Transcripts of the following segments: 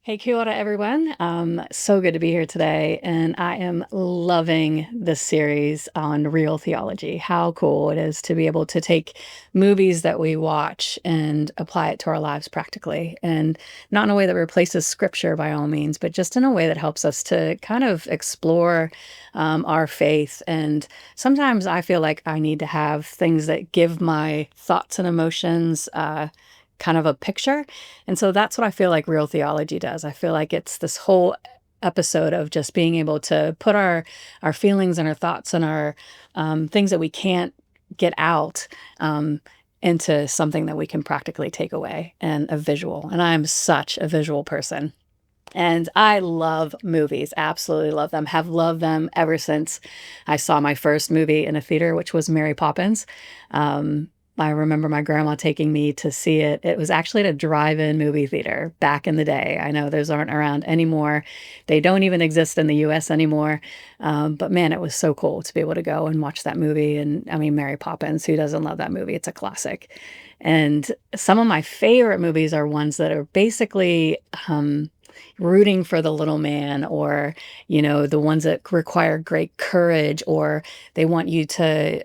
Hey, kia ora, everyone. So good to be here today. And I am loving this series on real theology. How cool it is to be able to take movies that we watch and apply it to our lives practically. And not in a way that replaces scripture by all means, but just in a way that helps us to kind of explore our faith. And sometimes I feel like I need to have things that give my thoughts and emotions kind of a picture. And so that's what I feel like real theology does. I feel like it's this whole episode of just being able to put our feelings and our thoughts and our things that we can't get out into something that we can practically take away and a visual. And I'm such a visual person. And I love movies, absolutely love them, have loved them ever since I saw my first movie in a theater, which was Mary Poppins. I remember my grandma taking me to see it. It was actually at a drive-in movie theater back in the day. I know those aren't around anymore. They don't even exist in the US anymore. But man, it was so cool to be able to go and watch that movie. And I mean, Mary Poppins, who doesn't love that movie? It's a classic. And some of my favorite movies are ones that are basically rooting for the little man, or the ones that require great courage, or they want you to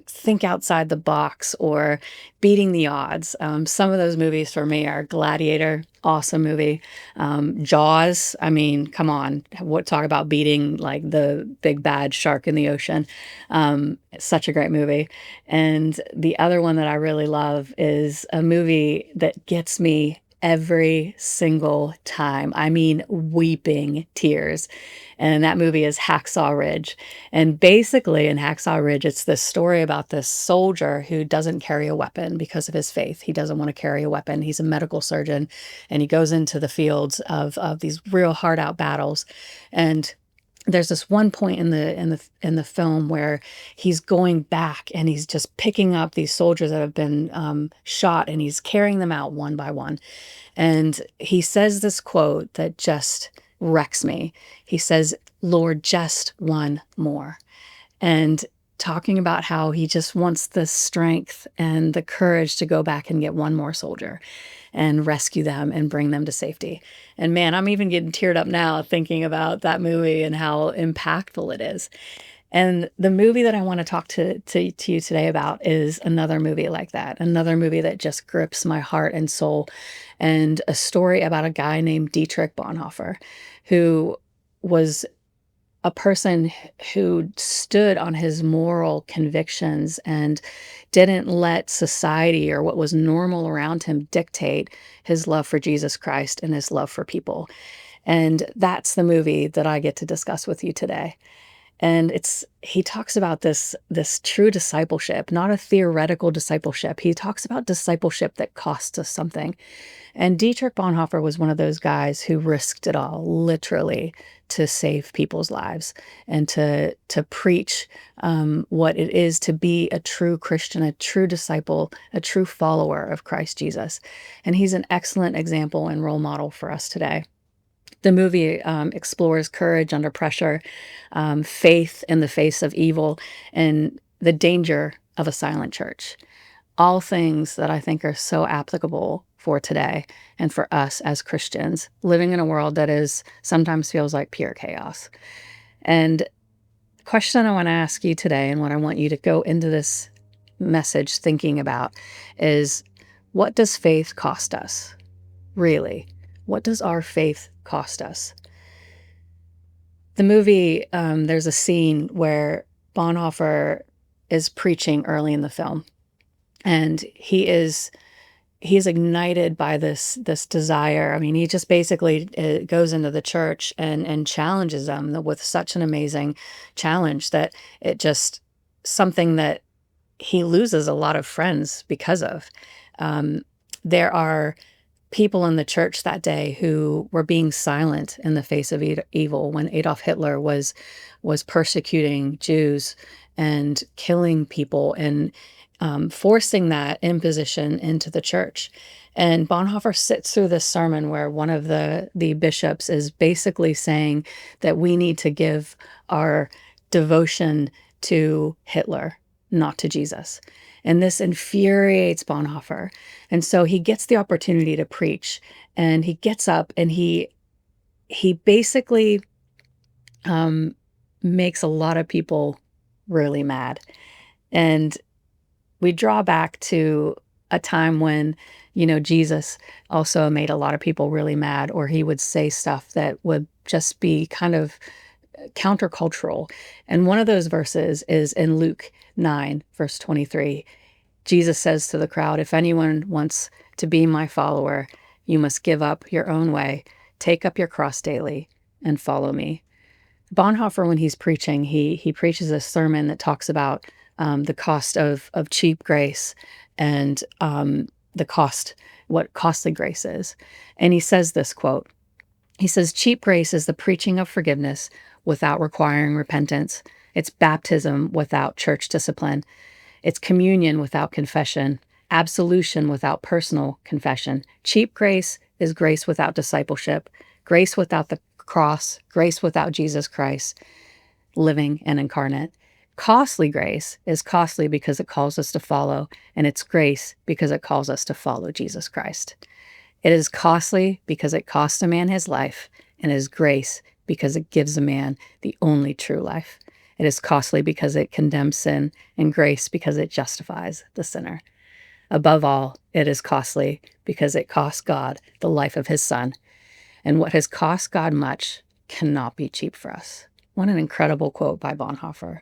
think outside the box, or beating the odds. Some of those movies for me are Gladiator, awesome movie. Jaws, I mean, come on, what talk about beating like the big bad shark in the ocean. Such a great movie. And the other one that I really love is a movie that gets me every single time. I mean, weeping tears. And that movie is Hacksaw Ridge. And basically, in Hacksaw Ridge, it's this story about this soldier who doesn't carry a weapon because of his faith. He doesn't want to carry a weapon. He's a medical surgeon, and he goes into the fields of these real hard out battles. And there's this one point in the film where he's going back and he's just picking up these soldiers that have been shot, and he's carrying them out one by one. And he says this quote that just wrecks me. He says, "Lord, just one more." And talking about how he just wants the strength and the courage to go back and get one more soldier and rescue them and bring them to safety. And man, I'm even getting teared up now thinking about that movie and how impactful it is. And the movie that I want to talk to you today about is another movie like that, another movie that just grips my heart and soul, and a story about a guy named Dietrich Bonhoeffer, who was a person who stood on his moral convictions and didn't let society or what was normal around him dictate his love for Jesus Christ and his love for people. And that's the movie that I get to discuss with you today. And he talks about this true discipleship, not a theoretical discipleship. He talks about discipleship that costs us something. And Dietrich Bonhoeffer was one of those guys who risked it all, literally, to save people's lives and to preach what it is to be a true Christian, a true disciple, a true follower of Christ Jesus. And he's an excellent example and role model for us today. The movie explores courage under pressure, faith in the face of evil, and the danger of a silent church. All things that I think are so applicable for today and for us as Christians living in a world that is sometimes feels like pure chaos. And the question I want to ask you today, and what I want you to go into this message thinking about, is what does faith cost us? Really? What does our faith cost us? The movie, there's a scene where Bonhoeffer is preaching early in the film, and he is ignited by this desire. I mean, he just basically goes into the church and challenges them with such an amazing challenge that it just something that he loses a lot of friends because of. There are people in the church that day who were being silent in the face of evil when Adolf Hitler was persecuting Jews and killing people and forcing that imposition into the church. And Bonhoeffer sits through this sermon where one of the bishops is basically saying that we need to give our devotion to Hitler, not to Jesus. And this infuriates Bonhoeffer. And so he gets the opportunity to preach, and he gets up and he basically um, makes a lot of people really mad. And we draw back to a time when, Jesus also made a lot of people really mad, or he would say stuff that would just be kind of countercultural. And one of those verses is in Luke 9, verse 23. Jesus says to the crowd, "If anyone wants to be my follower, you must give up your own way, take up your cross daily, and follow me." Bonhoeffer, when he's preaching, he preaches a sermon that talks about the cost of cheap grace, and the cost, what costly grace is. And he says this quote. He says, "Cheap grace is the preaching of forgiveness without requiring repentance. It's baptism without church discipline. It's communion without confession, absolution without personal confession. Cheap grace is grace without discipleship, grace without the cross, grace without Jesus Christ, living and incarnate. Costly grace is costly because it calls us to follow, and it's grace because it calls us to follow Jesus Christ. It is costly because it costs a man his life, and it is grace because it gives a man the only true life. It is costly because it condemns sin, and grace because it justifies the sinner. Above all, it is costly because it costs God the life of his Son. And what has cost God much cannot be cheap for us." What an incredible quote by Bonhoeffer.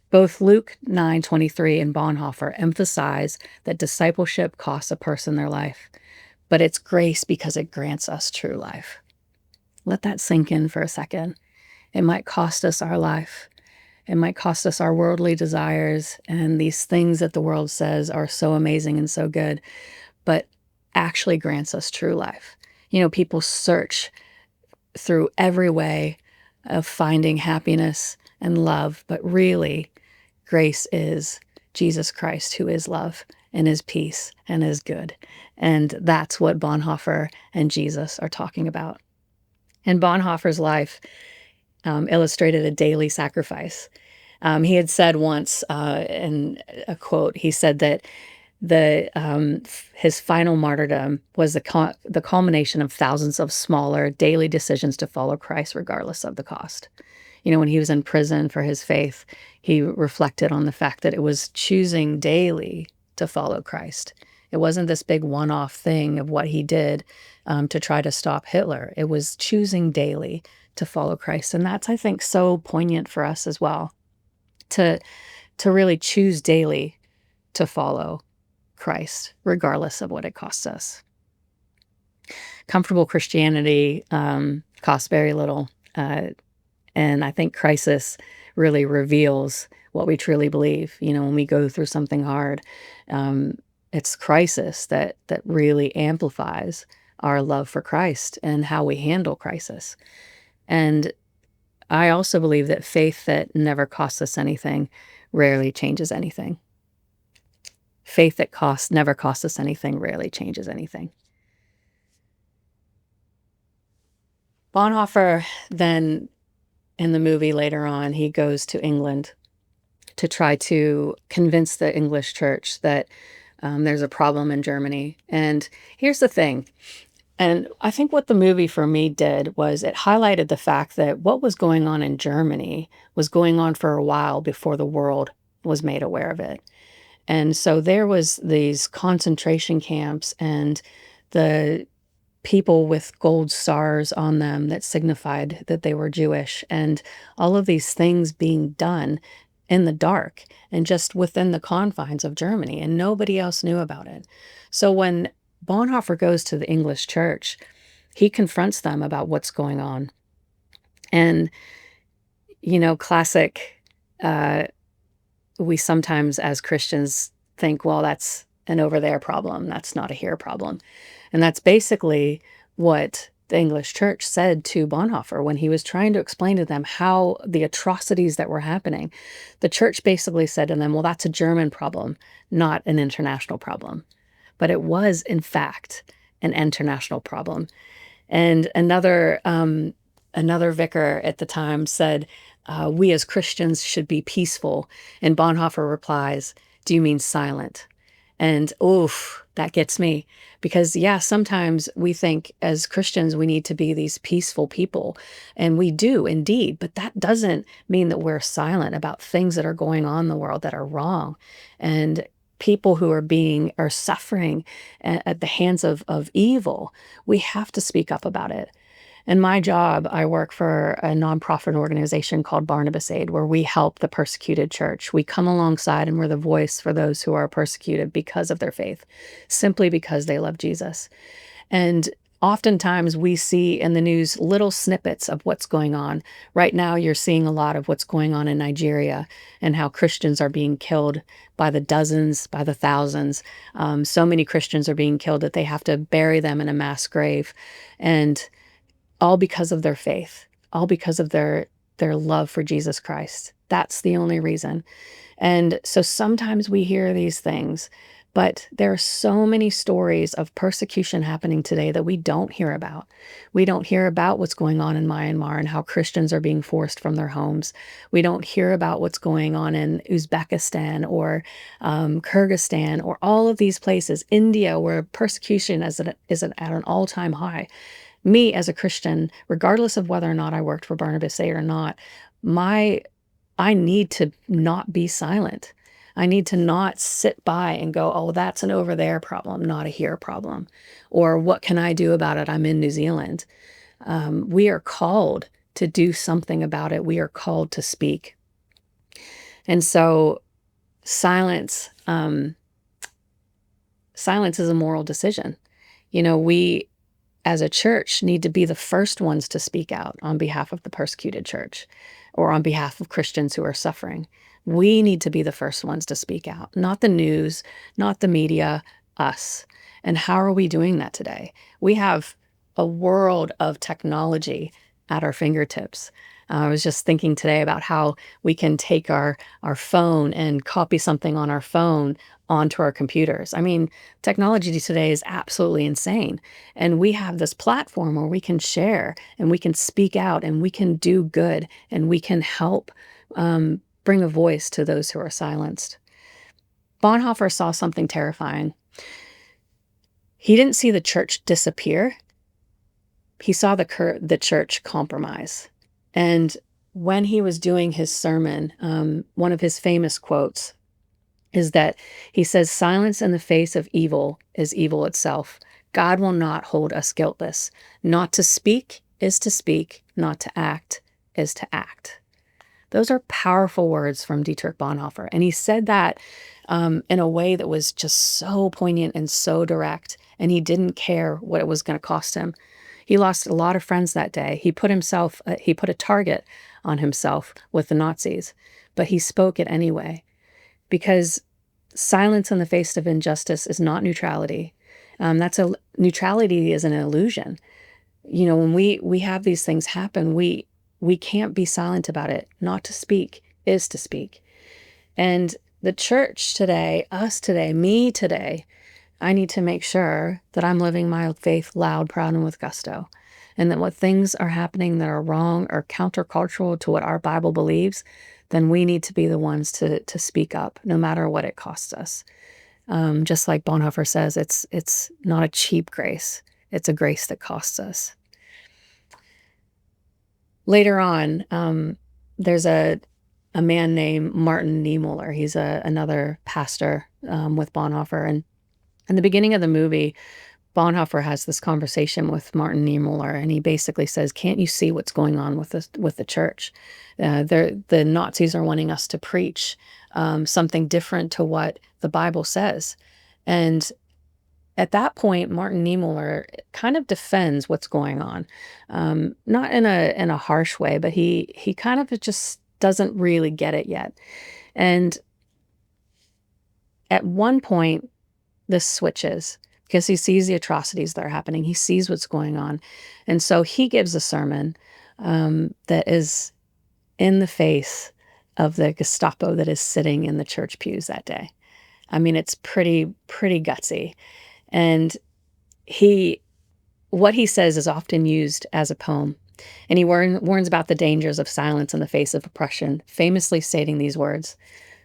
Both Luke 9:23 and Bonhoeffer emphasize that discipleship costs a person their life, but it's grace because it grants us true life. Let that sink in for a second. It might cost us our life. It might cost us our worldly desires and these things that the world says are so amazing and so good, but actually grants us true life. People search through every way of finding happiness and love, but really, grace is Jesus Christ, who is love and is peace and is good. And that's what Bonhoeffer and Jesus are talking about. And Bonhoeffer's life illustrated a daily sacrifice. He had said once in a quote, he said that his final martyrdom was the culmination of thousands of smaller daily decisions to follow Christ regardless of the cost. When he was in prison for his faith, he reflected on the fact that it was choosing daily to follow Christ. It wasn't this big one-off thing of what he did to try to stop Hitler. It was choosing daily to follow Christ. And that's, I think, so poignant for us as well, to really choose daily to follow Christ, regardless of what it costs us. Comfortable Christianity costs very little. And I think crisis really reveals what we truly believe. When we go through something hard, it's crisis that really amplifies our love for Christ and how we handle crisis. And I also believe that faith that never costs us anything rarely changes anything. Faith that never costs us anything rarely changes anything. Bonhoeffer then, in the movie later on, he goes to England to try to convince the English church that there's a problem in Germany. And here's the thing. And I think what the movie for me did was it highlighted the fact that what was going on in Germany was going on for a while before the world was made aware of it. And so there was these concentration camps and the people with gold stars on them that signified that they were Jewish, and all of these things being done in the dark and just within the confines of Germany, and nobody else knew about it. So when Bonhoeffer goes to the English church, he confronts them about what's going on. And, classic, we sometimes as Christians think, well, that's an over there problem. That's not a here problem. And that's basically what the English church said to Bonhoeffer when he was trying to explain to them how the atrocities that were happening. The church basically said to them, well, that's a German problem, not an international problem. But it was, in fact, an international problem. And another vicar at the time said, we as Christians should be peaceful. And Bonhoeffer replies, do you mean silent? And oof, that gets me because, yeah, sometimes we think as Christians we need to be these peaceful people, and we do indeed, but that doesn't mean that we're silent about things that are going on in the world that are wrong, and people who are suffering at the hands of evil. We have to speak up about it. In my job, I work for a nonprofit organization called Barnabas Aid, where we help the persecuted church. We come alongside and we're the voice for those who are persecuted because of their faith, simply because they love Jesus. And oftentimes we see in the news little snippets of what's going on. Right now, you're seeing a lot of what's going on in Nigeria and how Christians are being killed by the dozens, by the thousands. So many Christians are being killed that they have to bury them in a mass grave. And all because of their faith, all because of their love for Jesus Christ. That's the only reason. And so sometimes we hear these things, but there are so many stories of persecution happening today that we don't hear about. We don't hear about what's going on in Myanmar and how Christians are being forced from their homes. We don't hear about what's going on in Uzbekistan or Kyrgyzstan or all of these places, India, where persecution is at an all-time high. Me as a Christian, regardless of whether or not I worked for Barnabas Aid or not, my I need to not be silent. I need to not sit by and go, oh, that's an over there problem, not a here problem. Or what can I do about it? I'm in New Zealand. We are called to do something about it. We are called to speak. And so silence, silence is a moral decision. We as a church need to be the first ones to speak out on behalf of the persecuted church or on behalf of Christians who are suffering. We need to be the first ones to speak out, not the news, not the media, us. And how are we doing that today? We have a world of technology at our fingertips. I was just thinking today about how we can take our phone and copy something on our phone onto our computers. I mean, technology today is absolutely insane. And we have this platform where we can share and we can speak out and we can do good and we can help bring a voice to those who are silenced. Bonhoeffer saw something terrifying. He didn't see the church disappear. He saw the church compromise. And when he was doing his sermon, one of his famous quotes is that he says, "Silence in the face of evil is evil itself. God will not hold us guiltless. Not to speak is to speak, not to act is to act." Those are powerful words from Dietrich Bonhoeffer. And he said that in a way that was just so poignant and so direct. And he didn't care what it was going to cost him. He lost a lot of friends that day. He put a target on himself with the Nazis, but he spoke it anyway. Because silence in the face of injustice is not neutrality. Neutrality is an illusion. When we have these things happen, we can't be silent about it. Not to speak is to speak. And the church today, us today, me today, I need to make sure that I'm living my faith loud, proud, and with gusto. And that when things are happening that are wrong or countercultural to what our Bible believes, then we need to be the ones to speak up, no matter what it costs us. Just like Bonhoeffer says, it's not a cheap grace. It's a grace that costs us. Later on, there's a man named Martin Niemöller. He's another pastor with Bonhoeffer. And in the beginning of the movie, Bonhoeffer has this conversation with Martin Niemöller, and he basically says, "Can't you see what's going on with the church? The Nazis are wanting us to preach something different to what the Bible says." And at that point, Martin Niemöller kind of defends what's going on, not in a harsh way, but he kind of just doesn't really get it yet. And at one point, this switches because he sees the atrocities that are happening. He sees what's going on. And so he gives a sermon that is in the face of the Gestapo that is sitting in the church pews that day. I mean, it's pretty gutsy. And what he says is often used as a poem. And he warns about the dangers of silence in the face of oppression, famously stating these words: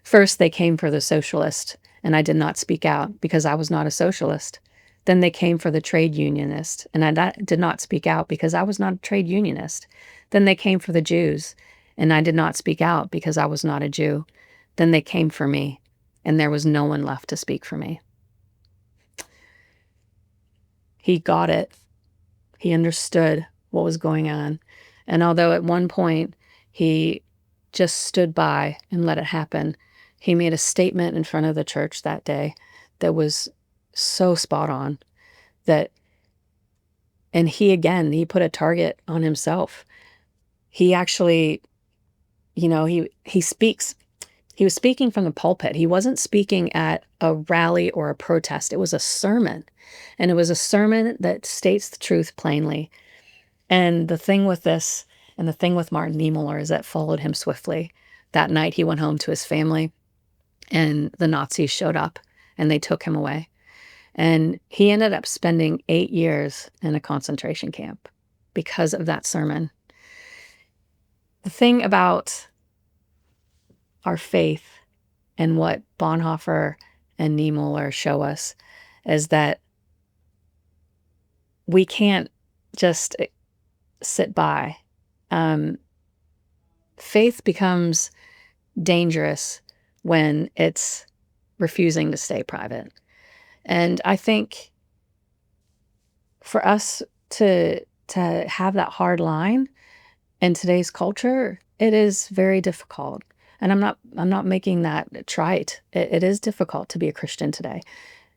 First, they came for the socialist, and I did not speak out because I was not a socialist. Then they came for the trade unionist, and did not speak out because I was not a trade unionist. Then they came for the Jews, and I did not speak out because I was not a Jew. Then they came for me, and there was no one left to speak for me. He got it. He understood what was going on. And although at one point he just stood by and let it happen, he made a statement in front of the church that day that was so spot on that, and he put a target on himself. He actually, he was speaking from the pulpit. He wasn't speaking at a rally or a protest. It was a sermon. And it was a sermon that states the truth plainly. And the thing with this, and the thing with Martin Niemöller, is that followed him swiftly. That night he went home to his family, and the Nazis showed up and they took him away. And he ended up spending 8 years in a concentration camp because of that sermon. The thing about our faith and what Bonhoeffer and Niemöller show us is that we can't just sit by. Faith becomes dangerous when it's refusing to stay private. And I think for us to have that hard line in today's culture, it is very difficult. And I'm not making that trite. It is difficult to be a Christian today.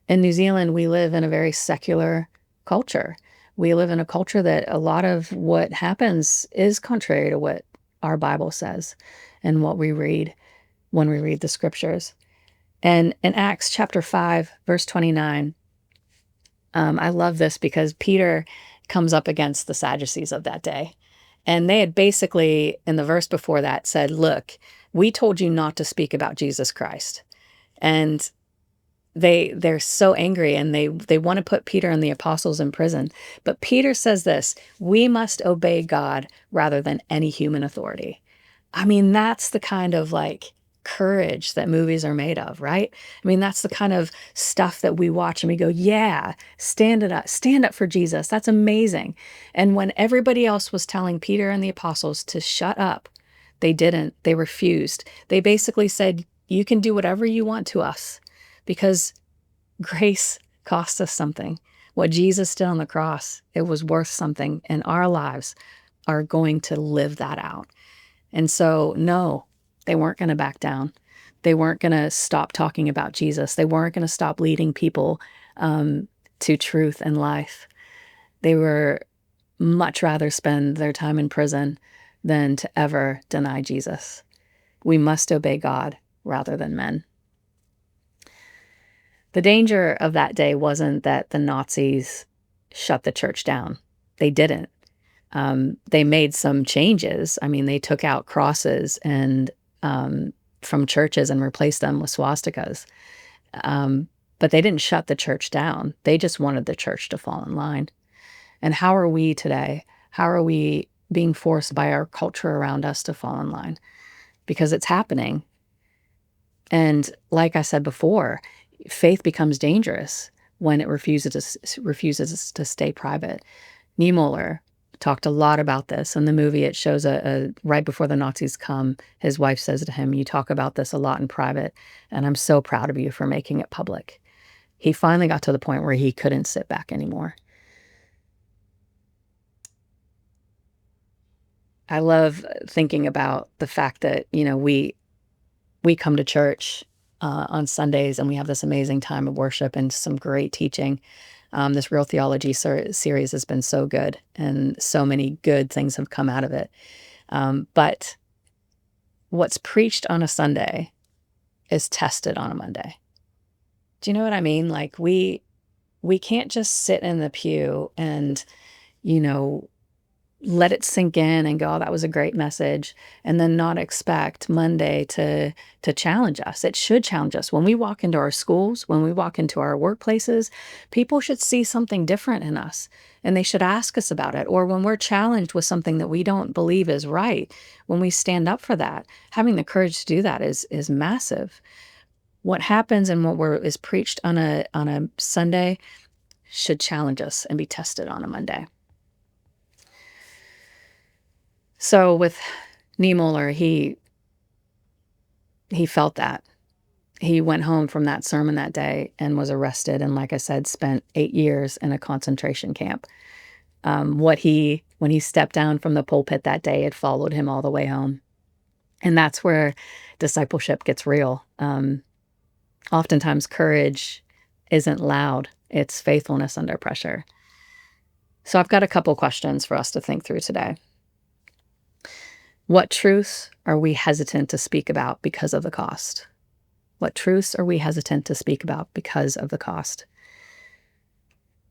In New Zealand, we live in a very secular culture. We live in a culture that a lot of what happens is contrary to what our Bible says and what we read when we read the scriptures. And in Acts chapter 5, verse 29, I love this because Peter comes up against the Sadducees of that day. And they had basically, in the verse before that, said, look, we told you not to speak about Jesus Christ. And they're so angry, and they want to put Peter and the apostles in prison. But Peter says this: we must obey God rather than any human authority. I mean, that's the kind of courage that movies are made of, right? I mean, that's the kind of stuff that we watch and we go, yeah, stand up for Jesus. That's amazing. And when everybody else was telling Peter and the apostles to shut up, they didn't. They refused. They basically said, you can do whatever you want to us, because grace cost us something. What Jesus did on the cross, it was worth something, and our lives are going to live that out. And so, no, they weren't going to back down. They weren't going to stop talking about Jesus. They weren't going to stop leading people to truth and life. They were much rather spend their time in prison than to ever deny Jesus. We must obey God rather than men. The danger of that day wasn't that the Nazis shut the church down. They didn't. They made some changes. I mean, they took out crosses and from churches and replaced them with swastikas. But they didn't shut the church down. They just wanted the church to fall in line. And how are we today? How are we being forced by our culture around us to fall in line? Because it's happening. And like I said before, faith becomes dangerous when it refuses to stay private. Niemöller talked a lot about this. In the movie, it shows right before the Nazis come, his wife says to him, you talk about this a lot in private, and I'm so proud of you for making it public. He finally got to the point where he couldn't sit back anymore. I love thinking about the fact that, we come to church on Sundays, and we have this amazing time of worship and some great teaching. This Real Theology series has been so good, and so many good things have come out of it. But what's preached on a Sunday is tested on a Monday. Do you know what I mean? We can't just sit in the pew and, let it sink in and go, "Oh, that was a great message," and then not expect Monday to challenge us. It should challenge us. When we walk into our schools, when we walk into our workplaces, people should see something different in us, and they should ask us about it. Or when we're challenged with something that we don't believe is right, when we stand up for that, having the courage to do that is massive. What happens and is preached on a Sunday should challenge us and be tested on a Monday. So with Niemöller, he felt that. He went home from that sermon that day and was arrested, and like I said, spent 8 years in a concentration camp. When he stepped down from the pulpit that day, it followed him all the way home. And that's where discipleship gets real. Oftentimes courage isn't loud, it's faithfulness under pressure. So I've got a couple questions for us to think through today. What truths are we hesitant to speak about because of the cost? What truths are we hesitant to speak about because of the cost?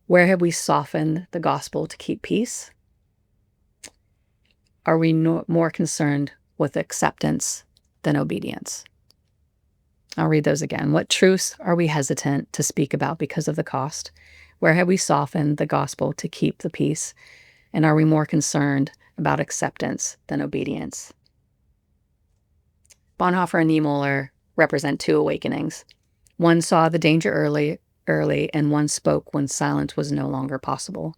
Where have we softened the gospel to keep peace? Are we more concerned with acceptance than obedience? I'll read those again. What truths are we hesitant to speak about because of the cost? Where have we softened the gospel to keep the peace? And are we more concerned about acceptance than obedience? Bonhoeffer and Niemöller represent two awakenings. One saw the danger early, and one spoke when silence was no longer possible.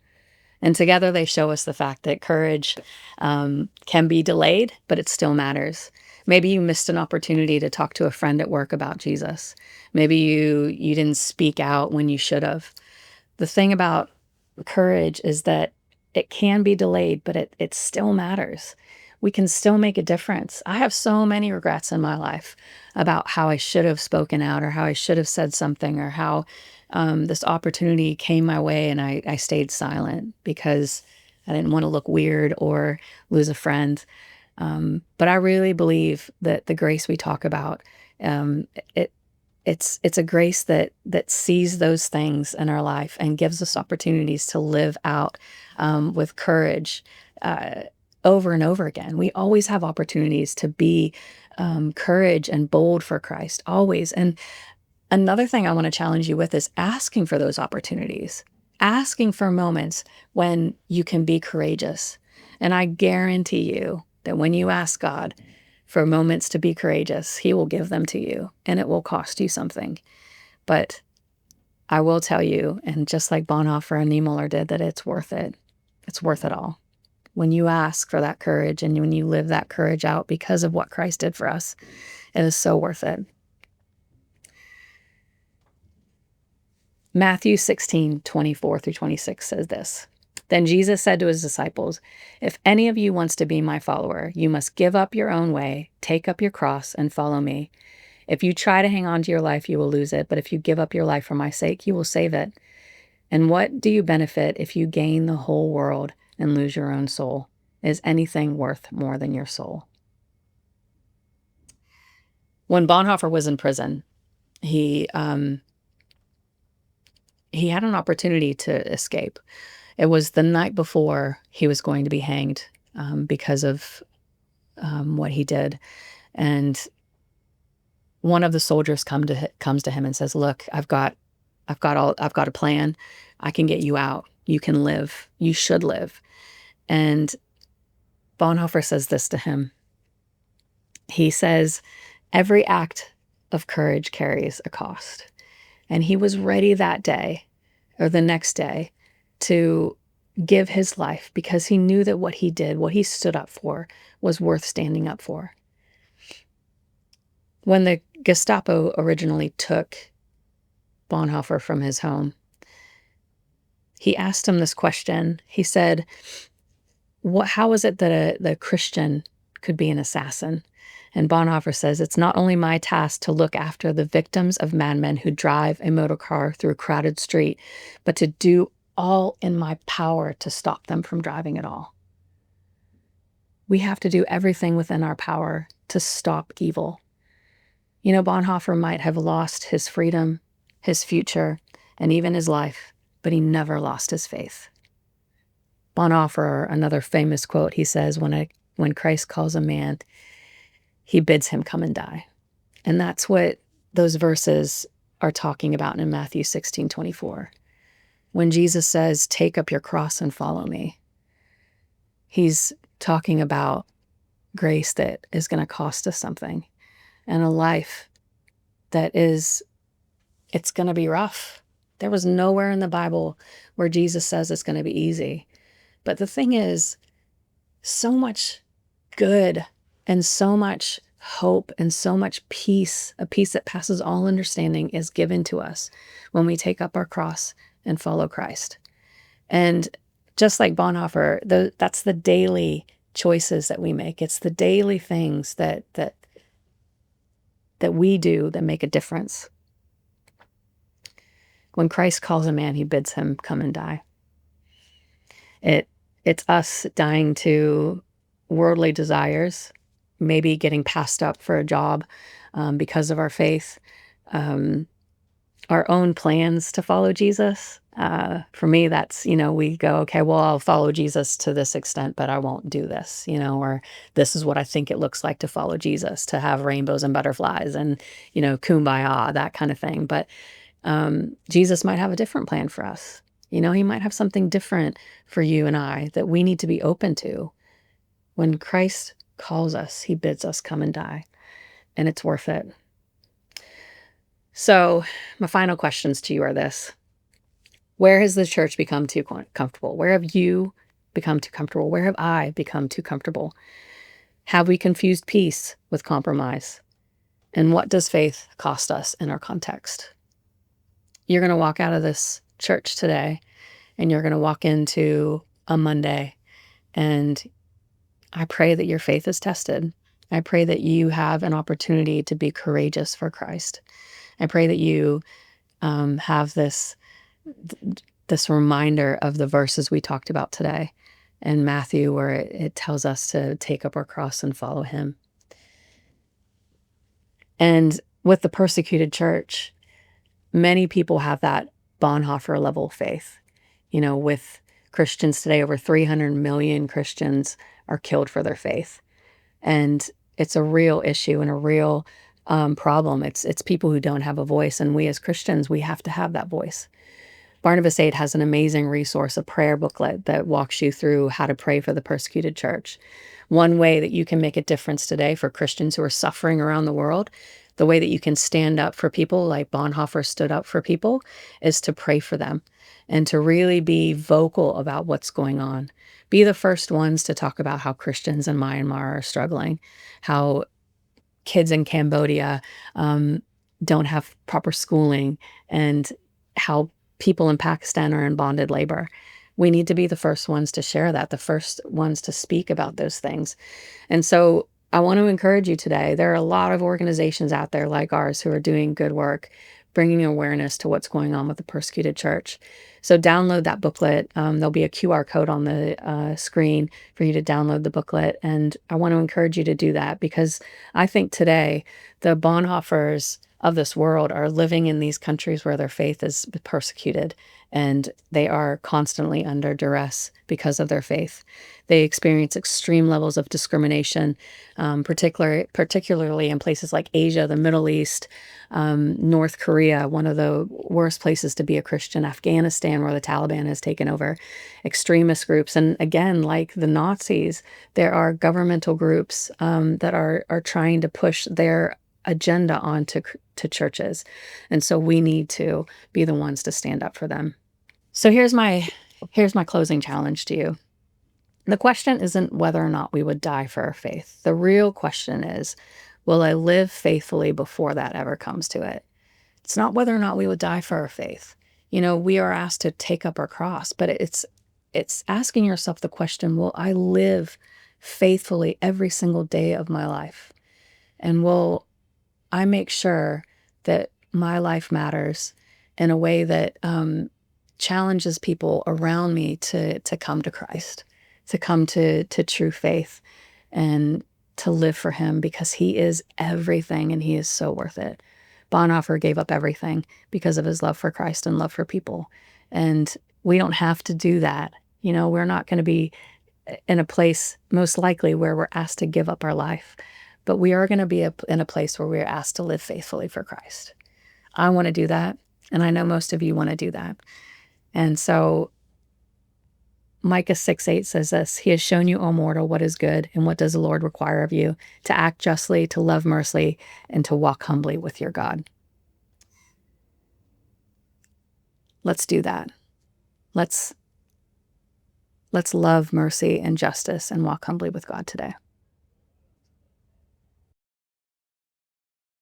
And together they show us the fact that courage can be delayed, but it still matters. Maybe you missed an opportunity to talk to a friend at work about Jesus. Maybe you didn't speak out when you should have. The thing about courage is that it can be delayed, but it still matters. We can still make a difference. I have so many regrets in my life about how I should have spoken out or how I should have said something or how this opportunity came my way and I stayed silent because I didn't want to look weird or lose a friend. But I really believe that the grace we talk about, it's a grace that sees those things in our life and gives us opportunities to live out with courage over and over again. We always have opportunities to be courage and bold for Christ, always. And another thing I want to challenge you with is asking for those opportunities, asking for moments when you can be courageous. And I guarantee you that when you ask God for moments to be courageous, He will give them to you, and it will cost you something. But I will tell you, and just like Bonhoeffer and Niemöller did, that it's worth it. It's worth it all. When you ask for that courage and when you live that courage out because of what Christ did for us, it is so worth it. Matthew 16:24-26 says this. Then Jesus said to his disciples, "If any of you wants to be my follower, you must give up your own way, take up your cross, and follow me. If you try to hang on to your life, you will lose it. But if you give up your life for my sake, you will save it. And what do you benefit if you gain the whole world and lose your own soul? Is anything worth more than your soul?" When Bonhoeffer was in prison, he had an opportunity to escape. It was the night before he was going to be hanged because of what he did. And one of the soldiers comes to him and says, "Look, I've got a plan. I can get you out. You can live. You should live." And Bonhoeffer says this to him. He says, "Every act of courage carries a cost." And he was ready that day or the next day to give his life because he knew that what he did, what he stood up for, was worth standing up for. When the Gestapo originally took Bonhoeffer from his home, he asked him this question. He said, how is it that the Christian could be an assassin? And Bonhoeffer says, "It's not only my task to look after the victims of madmen who drive a motor car through a crowded street, but to do all in my power to stop them from driving at all." We have to do everything within our power to stop evil. You know, Bonhoeffer might have lost his freedom, his future, and even his life, but he never lost his faith. Bonhoeffer, another famous quote, he says, when Christ calls a man, he bids him come and die. And that's what those verses are talking about in Matthew 16:24. When Jesus says, take up your cross and follow me, he's talking about grace that is going to cost us something, and a life that it's going to be rough. There was nowhere in the Bible where Jesus says it's going to be easy. But the thing is, so much good and so much hope and so much peace, a peace that passes all understanding, is given to us when we take up our cross and follow Christ. And just like Bonhoeffer, that's the daily choices that we make. It's the daily things that we do that make a difference. When Christ calls a man, he bids him come and die. It's us dying to worldly desires, maybe getting passed up for a job because of our faith, our own plans to follow Jesus. For me, that's, we go, okay, well, I'll follow Jesus to this extent, but I won't do this, or this is what I think it looks like to follow Jesus, to have rainbows and butterflies and, kumbaya, that kind of thing. But Jesus might have a different plan for us. He might have something different for you and I that we need to be open to. When Christ calls us, he bids us come and die, and it's worth it. So my final questions to you are this. Where has the church become too comfortable? Where have you become too comfortable? Where have I become too comfortable? Have we confused peace with compromise? And what does faith cost us in our context? You're going to walk out of this church today, and you're going to walk into a Monday, and I pray that your faith is tested. I pray that you have an opportunity to be courageous for Christ. I pray that you have this reminder of the verses we talked about today in Matthew, where it tells us to take up our cross and follow him. And with the persecuted church, many people have that Bonhoeffer level faith. With Christians today, over 300 million Christians are killed for their faith. And it's a real issue and a real problem. It's people who don't have a voice. And we as Christians, we have to have that voice. Barnabas 8 has an amazing resource, a prayer booklet that walks you through how to pray for the persecuted church. One way that you can make a difference today for Christians who are suffering around the world, the way that you can stand up for people like Bonhoeffer stood up for people, is to pray for them and to really be vocal about what's going on. Be the first ones to talk about how Christians in Myanmar are struggling, how kids in Cambodia don't have proper schooling, and how people in Pakistan are in bonded labor. We need to be the first ones to share that, the first ones to speak about those things. And so I want to encourage you today. There are a lot of organizations out there like ours who are doing good work, bringing awareness to what's going on with the persecuted church. So download that booklet. There'll be a QR code on the screen for you to download the booklet. And I want to encourage you to do that, because I think today the Bonhoeffers of this world are living in these countries where their faith is persecuted, and they are constantly under duress because of their faith. They experience extreme levels of discrimination, particularly in places like Asia, the Middle East, North Korea, one of the worst places to be a Christian, Afghanistan, where the Taliban has taken over, extremist groups. And again, like the Nazis, there are governmental groups that are trying to push their agenda onto churches. And so we need to be the ones to stand up for them. So here's my closing challenge to you. The question isn't whether or not we would die for our faith. The real question is, will I live faithfully before that ever comes to it? It's not whether or not we would die for our faith. We are asked to take up our cross, but it's asking yourself the question, will I live faithfully every single day of my life? And will I make sure that my life matters in a way that challenges people around me to come to Christ, to come to true faith, and to live for him, because he is everything and he is so worth it. Bonhoeffer gave up everything because of his love for Christ and love for people. And we don't have to do that. We're not going to be in a place most likely where we're asked to give up our life, but we are going to be in a place where we're asked to live faithfully for Christ. I want to do that, and I know most of you want to do that. And so Micah 6:8 says this: He has shown you, O mortal, what is good, and what does the Lord require of you? To act justly, to love mercy, and to walk humbly with your God. Let's do that. Let's love mercy and justice and walk humbly with God today.